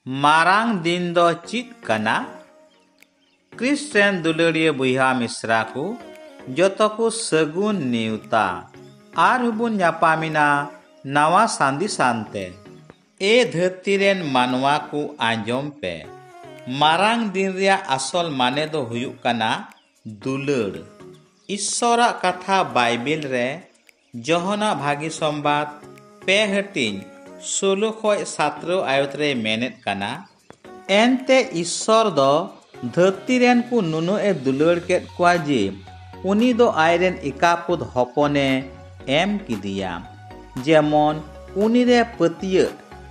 marang din do chit kana Kristen dulariya buiha misra ku joto ku sagun neuta ar hubun nyapamina nawa sandi sante e dharti ren manwa ku anjom pe marang din ria asol mane do huyuk kana dular Ishora katha Bible re Johana bhagi sombat pe hatin 16 khoj 17 ayot re menet kana ente Ishor do धरती rain को नुनु ए दुलड़ cat क्वा जे उनी दो आयरेन इकापुद हपने M किदिया जेमन उनी रे पतिय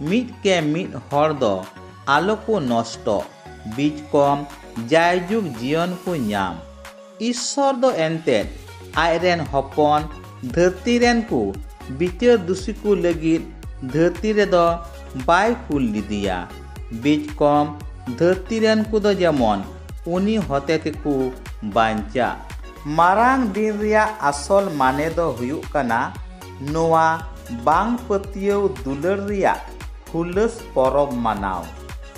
मिट के मिट हर दो आलो को नष्ट बीज कम जायजुग जीवन को नाम ईश्वर दो एंते आयरेन हपन धरती रेन को बितिर दुसी को लगित धरती रे दो बाय कुल लिदिया बीज कम धरती रेन को दो जेमन उनी होते तेकु बांचा मारांग दिन रिया असल माने दो हुयुक कना नोआ बांग पतियव दुलर रिया हुलस परब मानाव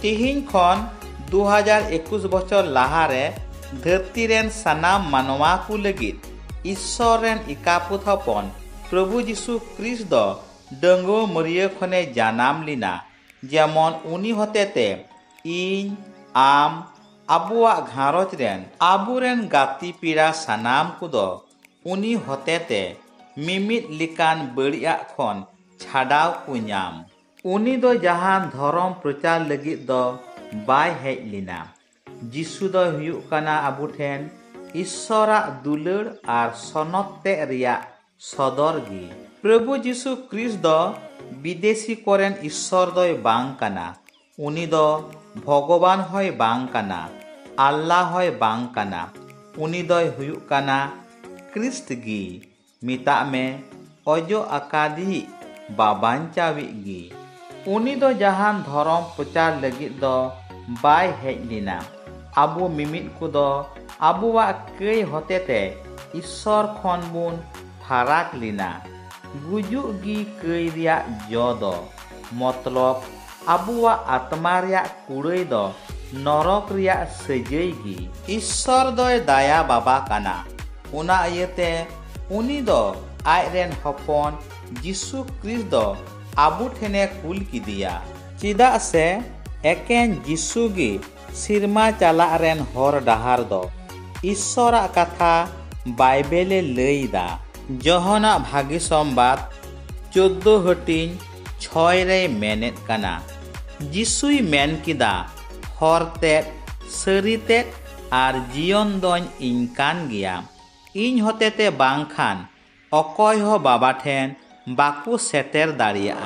तिहिन खन 2021 बछर लाहारे धरती रेन सनाम मानवा को लगित ईश्वर रेन इकापुत हपन प्रभु जीशु क्रिस्ट दो डंगो मरिया खने जानाम लिना जेमन उनी होते ते इन आम आबुआ घारोज रेन आबुरेन गाती पीड़ा सनाम कुदो उनी होतेते मिमित लिकान बड़िया खन छाड़ाव कुኛम उनी दो जहान धर्म प्रचार लगित दो बाय हेज लिना जिसु दो हुयुक कना आबु ठेन ईश्वरा दुलड़ आर सनते रिया सदर गी प्रभु जीशु क्रिस्ट दो विदेशी कोरेन ईश्वर दो बांग कना उनी दो भगवान होय बांग कना अल्लाह होय बांग कना उनी दोय हुयुक कना क्रिस्ट गी मिता में अजो अकादी बाबांचावी गी उनी दो जहान धर्म प्रचार लगित दो बाय हेज लिना आबु मिमित को दो आबुवा कई होतेते ईश्वर खन बुन फाराक लिना गुजु गी कई रिया जो दो मतलब आबुवा आत्मा रिया कुड़ई दो नरक रिया सजई गी ईश्वर दोय दाया बाबा कना उना इयते उनी दो आयरेन हपन जीसु क्रिस्ट दो आबु ठेने कुल किदिया चिदा से एकेन जीसु गी सिरमा चला रेन हर डाहार दो ईश्वरा कथा बाइबेले लईदा जोहना भागी संबाद 14 हटिन 6 रे मेनेत कना जीसुई मेन किदा हरते सरीते आर जीवन दोन इनकान गया इन होतेते बांखान अकय हो बाबा ठेन बाकु सेटर दाड़िया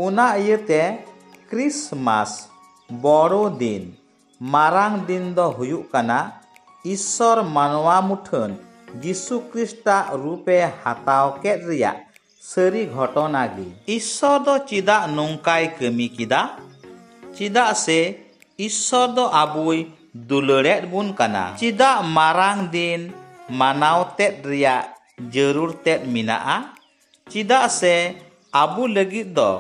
उना इयते क्रिसमास बड़ो दिन मारांग दिन दो हुयुक कना ईश्वर मानवा मुठन जीसु क्रिस्टा रूपे हाताव केट रिया सरी घटना गी ईश्वर दो चिदा नोंकाय कमी किदा चिदा से ईश्वर दो आबुई दुलड़ेट बुन कना चिदा मारांग दिन मानाव तेट रिया जरूर तेट मिनाआ चिदा से आबु लगित दो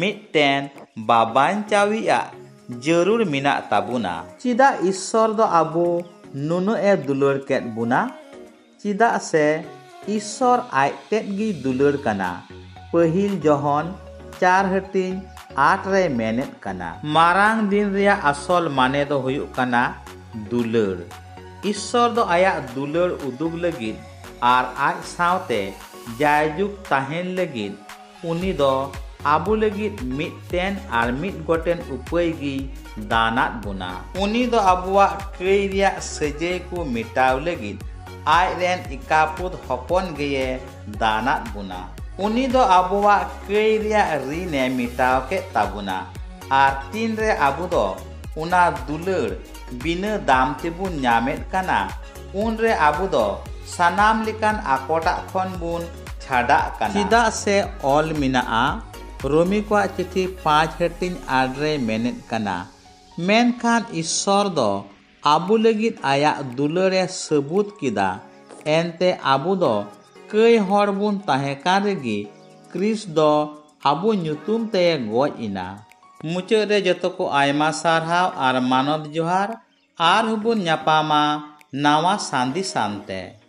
मिटटेन बाबांचाविया जरूर मिना ताबुना चिदा ईश्वर दो आबु नुनु ए दुलड़ केट बुना चिदा से ईश्वर आयतेट गी दुलड़ कना पहिल जोहन 4 हटिन 8 रे मेनेत कना मारांग दिन रिया असल माने दो हुयुक कना दुलड़ ईश्वर दो आया दुलड़ उदुग लगित आर आज सावते जायजुग ताहेन लगित उनी दो आबु लगित मिटटेन आर मिट गोटेन उपय गी दानात बुना उनी दो आबुआ कई रिया सजे को मिटाव लगित आय रेन इकापुद हपन गए दानात बुना उनी दो आबुआ कई रिया रीने मिटाव के ताबुना आर तीन रे आबु दो उना दुलड़ बिना दाम तेबुन न्यामेत कना उन रे आबु दो सनाम लिकान आकोटा खन बुन छाड़ा कना चिदा से ऑल मिनाआ रोमी को चिठी 5 हटिन 8 रे मेनेत कना मेनखान ईश्वर दो आबु लगित आया दुलरे सबूत किदा एनते आबु दो कई हर बुन ताहेकान रेगी क्रिस्ट दो आबु ᱧᱩᱛᱩᱢ ते गज इना मुचाद रे जतो को आयमा सारहाव आर मानद जोहार आर हुबुन ᱧᱟᱯᱟᱢᱟ नावा सांदी सांते।